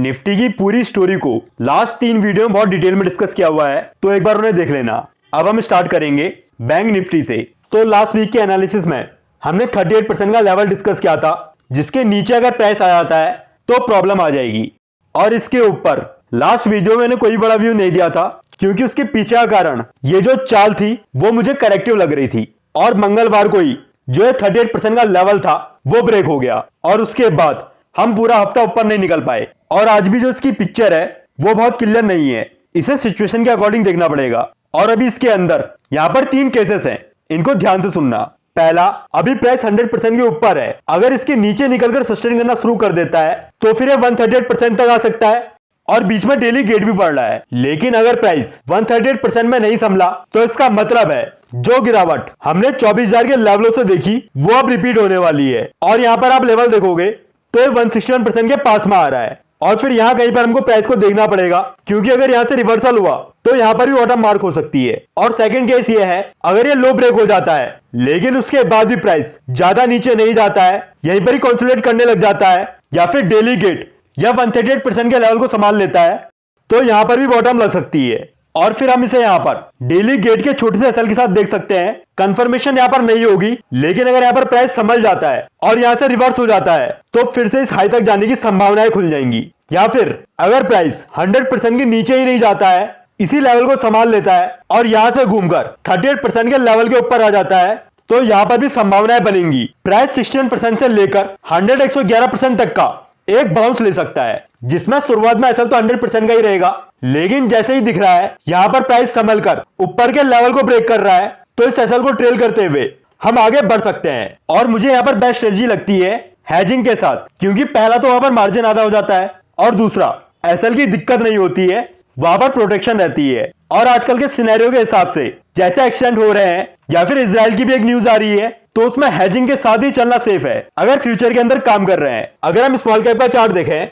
Nifty की पूरी story को लास्ट 3 वीडियो में बहुत डिटेल में डिस्कस किया हुआ है, तो एक बार उन्हें देख लेना। अब हम स्टार्ट करेंगे बैंक निफ्टी से। तो लास्ट वीक के एनालिसिस में हमने 38% का लेवल डिस्कस किया था, जिसके नीचे अगर प्राइस आ जाता है तो प्रॉब्लम आ जाएगी। और इसके ऊपर लास्ट वीडियो में मैंने कोई बड़ा व्यू नहीं दिया था, क्योंकि उसके पीछे का कारण ये जो चाल थी वो मुझे करेक्टिव लग रही थी। और मंगलवार को ही जो है 38% का लेवल था वो ब्रेक हो गया, और उसके बाद हम पूरा हफ्ता ऊपर नहीं निकल पाए। और आज भी जो इसकी पिक्चर है वो बहुत क्लियर नहीं है, इसे सिचुएशन के अकॉर्डिंग देखना पड़ेगा। और अभी इसके अंदर यहाँ पर 3 केसेस हैं, इनको ध्यान से सुनना। पहला, अभी प्राइस 100% के ऊपर है, अगर इसके नीचे निकलकर सस्टेन करना शुरू कर देता है तो फिर 138% तक आ सकता है, और बीच में डेली गेट भी बढ़ रहा है। लेकिन अगर प्राइस 138% में नहीं संभला तो इसका मतलब है जो गिरावट हमने 24,000 के लेवलों से देखी वो अब रिपीट होने वाली है। और यहाँ पर आप लेवल देखोगे तो 161% के पास में आ रहा है। और फिर यहाँ कहीं पर हमको प्राइस को देखना पड़ेगा, क्योंकि अगर यहाँ से रिवर्सल हुआ तो यहाँ पर भी बॉटम मार्क हो सकती है। और सेकंड केस ये है, अगर ये लो ब्रेक हो जाता है लेकिन उसके बाद भी प्राइस ज्यादा नीचे नहीं जाता है, यहीं पर ही कंसोलिडेट करने लग जाता है, या फिर डेली गेट या 138% के लेवल को संभाल लेता है, तो यहाँ पर भी बॉटम लग सकती है। और फिर हम इसे यहाँ पर डेली गेट के छोटे से एसएल के साथ देख सकते हैं। कंफर्मेशन यहाँ पर नहीं होगी, लेकिन अगर यहाँ पर प्राइस संभल जाता है और यहाँ से रिवर्स हो जाता है तो फिर से इस हाई तक जाने की संभावनाएं खुल जाएंगी। या फिर अगर प्राइस 100% के नीचे ही नहीं जाता है, इसी लेवल को संभाल लेता है और यहाँ से घूमकर 38% के लेवल के ऊपर आ जाता है, तो यहाँ पर भी संभावनाएं बनेंगी। प्राइस 61% से लेकर 111% तक का एक बाउंस ले सकता है, जिसमें शुरुआत में एसएल तो 100% का ही रहेगा, लेकिन जैसे ही दिख रहा है यहाँ पर प्राइस संभल कर ऊपर के लेवल को ब्रेक कर रहा है, तो इस एसएल को ट्रेल करते हुए हम आगे बढ़ सकते हैं। और मुझे यहाँ पर बेस्ट स्ट्रेटजी लगती है हेजिंग के साथ, क्योंकि पहला तो वहां पर मार्जिन आधा हो जाता है, और दूसरा एसएल की दिक्कत नहीं होती है, वहां पर प्रोटेक्शन रहती है। और आजकल के सिनेरियो के हिसाब से जैसे एक्सटेंड हो रहे हैं, या फिर इजराइल की भी एक न्यूज आ रही है, तो उसमें हेजिंग के साथ ही चलना सेफ है अगर फ्यूचर के अंदर काम कर रहे हैं। अगर हम स्मॉल कैप का चार्ट देखें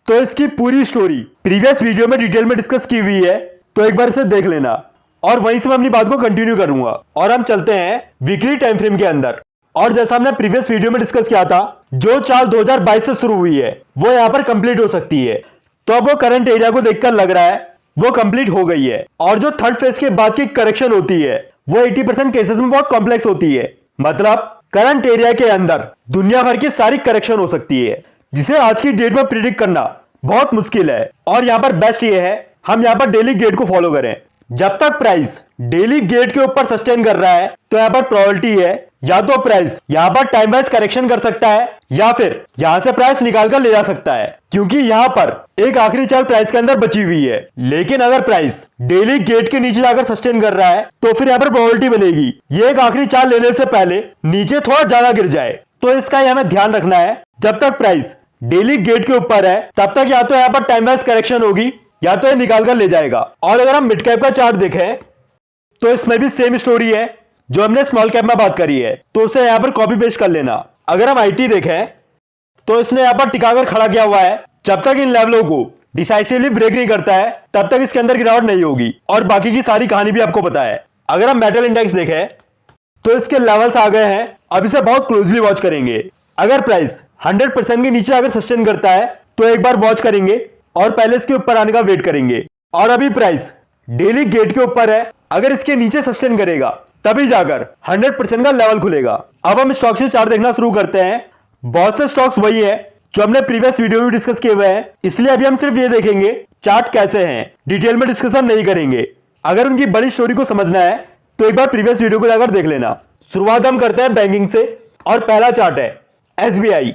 तो इसकी पूरी स्टोरी प्रीवियस वीडियो में डिटेल में डिस्कस की हुई है, तो एक बार इसे देख लेना। और वहीं से मैं अपनी बात को कंटिन्यू करूंगा और हम चलते हैं वीकली टाइम फ्रेम के अंदर। और जैसा हमने प्रीवियस वीडियो में डिस्कस किया था, जो चाल 2022 से शुरू हुई है वो यहाँ पर कंप्लीट हो सकती है। तो अब वो करंट एरिया को देखकर लग रहा है वो कंप्लीट हो गई है। और जो थर्ड फेज के बाद की करेक्शन होती है वो 80% केसेस में बहुत कॉम्प्लेक्स होती है। मतलब करंट एरिया के अंदर दुनिया भर की सारी करेक्शन हो सकती है, जिसे आज की डेट में प्रिडिक्ट करना बहुत मुश्किल है। और यहाँ पर बेस्ट ये है हम यहाँ पर डेली गेट को फॉलो करें। जब तक प्राइस डेली गेट के ऊपर सस्टेन कर रहा है तो यहाँ पर प्रोबेबिलिटी है या तो प्राइस यहाँ पर टाइम वाइज करेक्शन कर सकता है, या फिर यहाँ से प्राइस निकाल कर ले जा सकता है, क्योंकि यहाँ पर एक आखिरी चाल प्राइस के अंदर बची हुई है। लेकिन अगर प्राइस डेली गेट के नीचे जाकर सस्टेन कर रहा है तो फिर यहाँ पर प्रोबेबिलिटी बनेगी ये एक आखिरी चाल लेने से पहले नीचे थोड़ा ज्यादा गिर जाए। तो इसका हमें ध्यान रखना है, जब तक प्राइस डेली गेट के ऊपर है तब तक या तो यहाँ पर टाइम वाइज करेक्शन होगी, या तो ये निकाल कर ले जाएगा। और अगर हम मिड कैप का चार्ट देखें तो इसमें भी सेम स्टोरी है जो हमने स्मॉल कैप में बात करी है, तो उसे यहाँ पर कॉपी पेस्ट कर लेना। अगर हम आईटी देखें तो इसने यहाँ पर टिकाकर खड़ा किया हुआ है। जब तक इन लेवलों को डिसाइसिवली ब्रेक नहीं करता है तब तक इसके अंदर गिरावट नहीं होगी, और बाकी की सारी कहानी भी आपको पता है। अगर हम मेटल इंडेक्स देखें तो इसके लेवल्स आ गए हैं, अब इसे बहुत क्लोजली वॉच करेंगे। अगर प्राइस 100% के नीचे अगर सस्टेन करता है तो एक बार वॉच करेंगे और पहले इसके ऊपर आने का वेट करेंगे। और अभी प्राइस डेली गेट के ऊपर है, अगर इसके नीचे सस्टेन करेगा तभी जाकर 100% का लेवल खुलेगा। अब हम स्टॉक से चार्ट देखना शुरू करते हैं। बहुत से स्टॉक्स वही है जो हमने प्रीवियस वीडियो में डिस्कस किए हुए हैं, इसलिए अभी हम सिर्फ ये देखेंगे चार्ट कैसे हैं, डिटेल में डिस्कशन नहीं करेंगे। अगर उनकी बड़ी स्टोरी को समझना है तो एक बार प्रीवियस वीडियो को जाकर देख लेना। शुरुआत हम करते हैं बैंकिंग से, और पहला चार्ट है एसबीआई।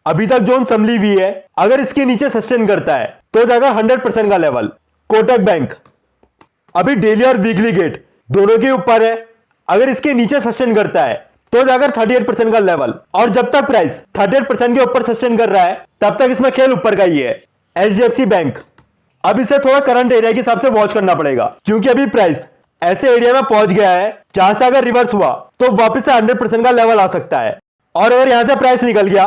अभी तक जोन संभली हुई है, अगर इसके नीचे सस्टेन करता है तो जाकर 100% का लेवल। कोटक बैंक अभी डेली और वीकली गेट दोनों के ऊपर है, अगर इसके नीचे सस्टेन करता है तो जाकर 38% का लेवल। और जब तक प्राइस 38% के ऊपर सस्टेन कर रहा है तब तक इसमें खेल ऊपर का ही है। एचडीएफसी बैंक अब इसे थोड़ा करंट एरिया के हिसाब से वॉच करना पड़ेगा, क्योंकि अभी प्राइस ऐसे एरिया में पहुंच गया है जहां से अगर रिवर्स हुआ तो वापस से 100% का लेवल आ सकता है, और अगर यहां से प्राइस निकल गया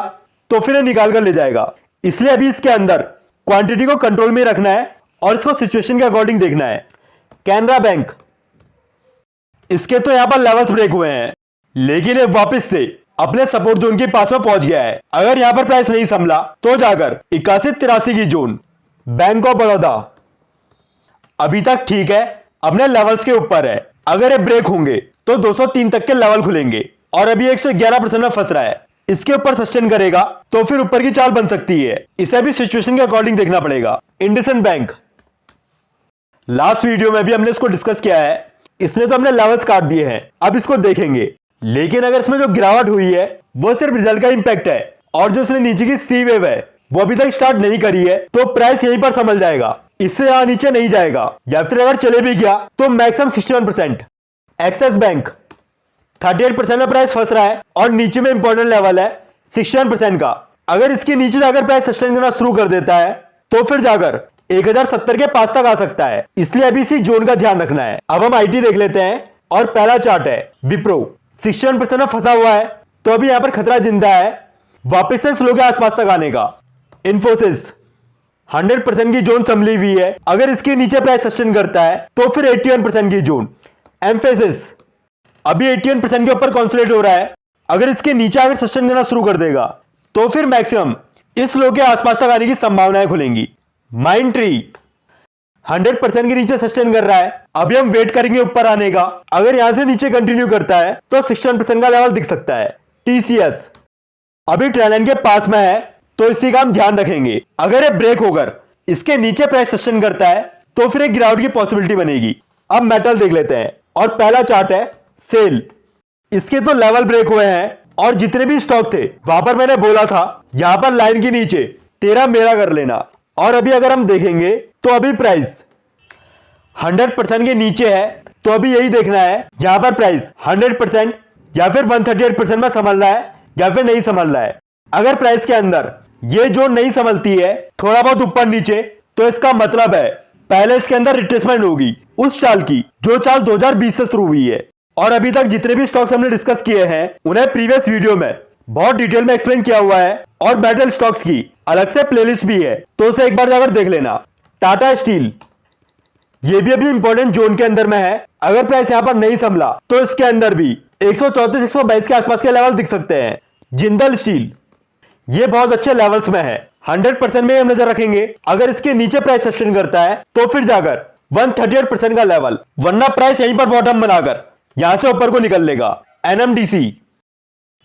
तो फिर ये निकाल कर ले जाएगा। इसलिए अभी इसके अंदर क्वांटिटी को कंट्रोल में रखना है और इसको सिचुएशन के अकॉर्डिंग देखना है। कैनरा बैंक इसके तो यहां पर लेवल्स ब्रेक हुए हैं, लेकिन ये वापस से अपने सपोर्ट जोन के पास में पहुंच गया है। अगर यहाँ पर प्राइस नहीं संभला तो जाकर 8183 की जोन। बैंक ऑफ बड़ौदा अभी तक ठीक है, अपने लेवल्स के ऊपर है। अगर ये ब्रेक होंगे तो 203 तक के लेवल खुलेंगे और अभी 111% में फंस रहा है। इसके ऊपर सस्टेन करेगा तो फिर ऊपर की चाल बन सकती है। इसे भी सिचुएशन के अकॉर्डिंग देखना पड़ेगा। इंडसइंड बैंक लास्ट वीडियो में भी हमने इसको डिस्कस किया है, इसने तो हमने लेवल्स काट दिए हैं, अब इसको देखेंगे। लेकिन अगर इसमें जो गिरावट हुई है वो सिर्फ रिजल्ट का इंपैक्ट है और जो इसने नीचे की सी वेव है वो अभी तक स्टार्ट नहीं करी है, तो प्राइस यहीं पर संभल जाएगा, इससे यहां नीचे नहीं जाएगा, या फिर अगर चले भी गया तो मैक्सिमम 61%। एक्सिस बैंक 38% में प्राइस फंस रहा है और नीचे में इंपॉर्टेंट लेवल है 61% का। अगर इसके नीचे जाकर प्राइस सस्टेन करना शुरू कर देता है तो फिर जाकर 1070 के पास तक आ सकता है, इसलिए अभी इसी जोन का ध्यान रखना है। अब हम आईटी देख लेते हैं और पहला चार्ट है विप्रो 61% में फंसा हुआ है, तो अभी यहां पर खतरा जिंदा है वापस से स्लो के आसपास तक आने का। इन्फोसिस 100% की जोन संभली हुई है, अगर इसके नीचे प्राइस सस्टेन करता है तो फिर 81% की जोन। एम्फेसिस अभी 81% के ऊपर कॉन्सोलिडेट हो रहा है, अगर इसके नीचे अगर सस्टेन करना शुरू कर देगा तो फिर मैक्सिमम इस लो के आसपास तक आने की संभावनाएं खुलेंगी। माइंड ट्री 100% के नीचे सस्टेन कर रहा है, अभी हम वेट करेंगे ऊपर आने का। अगर यहां से नीचे कंटिन्यू करता है तो 61% का लेवल दिख सकता है। टीसीएस अभी ट्रेंड लाइन के पास में है, तो इसी का हम ध्यान रखेंगे। अगर ये ब्रेक होकर इसके नीचे प्राइस सस्टेन करता है तो फिर एक गिरावट की पॉसिबिलिटी बनेगी। अब मेटल देख लेते हैं और पहला चार्ट है सेल। इसके तो लेवल ब्रेक हुए हैं और जितने भी स्टॉक थे वहां पर मैंने बोला था यहां पर लाइन के नीचे 13 मेरा कर लेना, और अभी अगर हम देखेंगे तो अभी प्राइस 100% के नीचे है, तो अभी यही देखना है यहां पर प्राइस 100% या फिर 138% में संभल रहा है या फिर नहीं संभल रहा है। अगर प्राइस के अंदर ये जोन नहीं संभलती है, थोड़ा बहुत ऊपर नीचे, तो इसका मतलब है पहले इसके अंदर रिट्रेसमेंट होगी उस चाल की जो चाल 2020 से शुरू हुई है। और अभी तक जितने भी स्टॉक्स हमने डिस्कस किए हैं उन्हें प्रीवियस वीडियो में बहुत डिटेल में एक्सप्लेन किया हुआ है और मेटल स्टॉक्स की अलग से प्लेलिस्ट भी है, तो उसे एक बार जाकर देख लेना। टाटा स्टील ये भी अभी इंपॉर्टेंट जोन के अंदर में है, अगर प्राइस यहां पर नहीं संभला तो इसके अंदर भी 134-122 के आसपास के लेवल दिख सकते हैं। जिंदल स्टील ये बहुत अच्छे लेवल्स में है, 100% में हम नजर रखेंगे। अगर इसके नीचे प्राइस सस्टेन करता है तो फिर जाकर 138% का लेवल, वरना प्राइस यहीं पर बॉटम बनाकर यहां से ऊपर को निकल लेगा। एनएमडीसी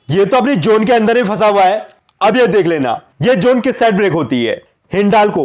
ये तो अपनी जोन के अंदर ही फंसा हुआ है, अब ये देख लेना ये जोन किस साइड ब्रेक होती है। हिंडाल्को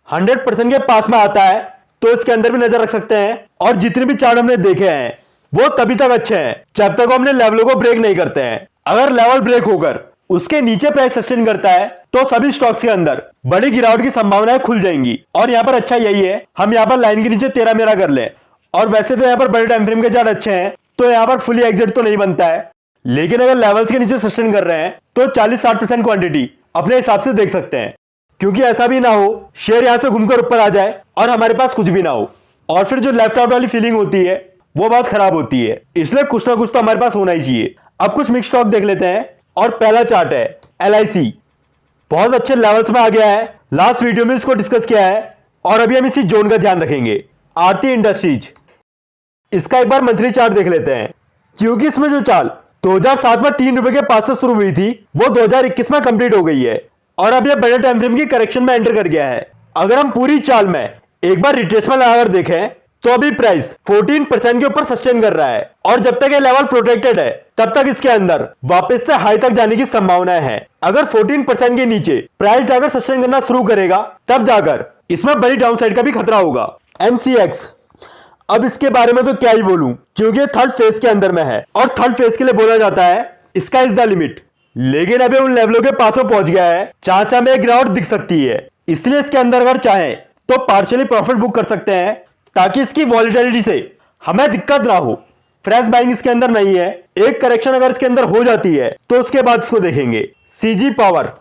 100% के पास में आता है, तो इसके अंदर भी नजर रख सकते हैं। और जितने भी चार्ट हमने देखे हैं वो तभी तक अच्छे हैं जब तक हमने लेवलों को ब्रेक नहीं करते हैं। अगर लेवल ब्रेक होकर उसके नीचे प्राइस सस्टेन करता है तो सभी स्टॉक्स के अंदर बड़ी गिरावट की संभावनाएं खुल जाएंगी। और यहाँ पर अच्छा यही है हम यहाँ पर लाइन के नीचे 13 मेरा कर ले, और वैसे तो यहाँ पर बड़े टाइम फ्रेम के चार्ट अच्छे हैं, तो यहाँ पर फुली एग्जिट तो नहीं बनता है, लेकिन अगर लेवल्स के नीचे सस्टेन कर रहे हैं तो 40-60% क्वांटिटी अपने हिसाब से देख सकते हैं, क्योंकि ऐसा भी ना हो शेयर यहां से घूमकर ऊपर आ जाए और हमारे पास कुछ भी ना हो, और फिर जो लेफ्ट आउट वाली फीलिंग होती है वो बहुत खराब होती है। इसलिए कुछ ना कुछ तो हमारे पास होना ही चाहिए। अब कुछ मिक्स स्टॉक देख लेते हैं और पहला चार्ट है LIC, बहुत अच्छे लेवल्स में आ गया है, लास्ट वीडियो में इसको डिस्कस किया है और अभी हम इसी जोन का ध्यान रखेंगे। आरती इंडस्ट्रीज इसका एक बार मंथली चार्ट देख लेते हैं, क्योंकि इसमें जो चाल 2007 में 3 रुपए के पास से शुरू हुई थी वो 2021 में कंप्लीट हो गई है और अब ये बड़े टाइम फ्रेम की करेक्शन में एंटर कर गया है। अगर हम पूरी चाल में एक बार रिट्रेसमेंट लगाकर देखें तो अभी प्राइस 14% के ऊपर सस्टेन कर रहा है, और जब तक ये लेवल प्रोटेक्टेड है तब तक इसके अंदर वापस से हाई तक जाने की संभावनाएं हैं। अगर 14% के नीचे प्राइस जाकर सस्टेन करना शुरू करेगा तब जाकर इसमें बड़ी डाउनसाइड का भी खतरा होगा। MCX अब इसके बारे में तो क्या ही बोलूं, क्योंकि थर्ड फेज के अंदर में है और थर्ड फेज के लिए बोला जाता है इसका इज द लिमिट, लेकिन अभी उन लेवलों के पास में पहुंच गया है जहां से हमें एक गिरावट दिख सकती है। इसलिए इसके अंदर अगर चाहें तो पार्शियली प्रॉफिट बुक कर सकते हैं ताकि इसकी वॉलिटिलिटी से हमें दिक्कत ना हो। फ्रेश बाइंग इसके अंदर नहीं है, एक करेक्शन अगर इसके अंदर हो जाती है तो उसके बाद इसको देखेंगे। CG पावर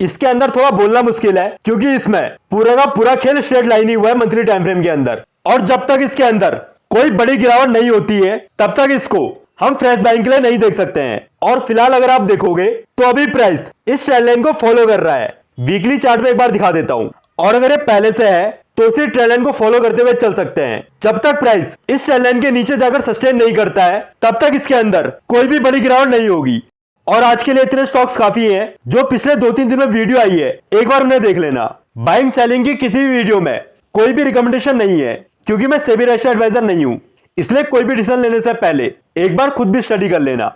इसके अंदर थोड़ा बोलना मुश्किल है, क्योंकि इसमें पूरा का पूरा खेल स्ट्रेट लाइन ही हुआ है मंथली टाइम फ्रेम के अंदर, और जब तक इसके अंदर कोई बड़ी गिरावट नहीं होती है तब तक इसको हम फ्रेश बाइंग के लिए नहीं देख सकते हैं। और फिलहाल अगर आप देखोगे तो अभी प्राइस इस ट्रेंड लाइन को फॉलो कर रहा है। वीकली चार्ट में एक बार दिखा देता हूं, और अगर ये पहले से है तो उसी ट्रेंड लाइन को फॉलो करते हुए चल सकते हैं। जब तक प्राइस इस ट्रेंड लाइन के नीचे जाकर सस्टेन नहीं करता है तब तक इसके अंदर कोई भी बड़ी गिरावट नहीं होगी। और आज के लिए इतने स्टॉक्स काफी हैं जो पिछले 2-3 दिन में वीडियो आई है, एक बार उन्हें देख लेना। बाइंग सेलिंग की किसी भी वीडियो में कोई भी रिकमेंडेशन नहीं है, क्योंकि मैं सेबी रजिस्टर्ड एडवाइजर नहीं हूं, इसलिए कोई भी डिसीजन लेने से पहले एक बार खुद भी स्टडी कर लेना।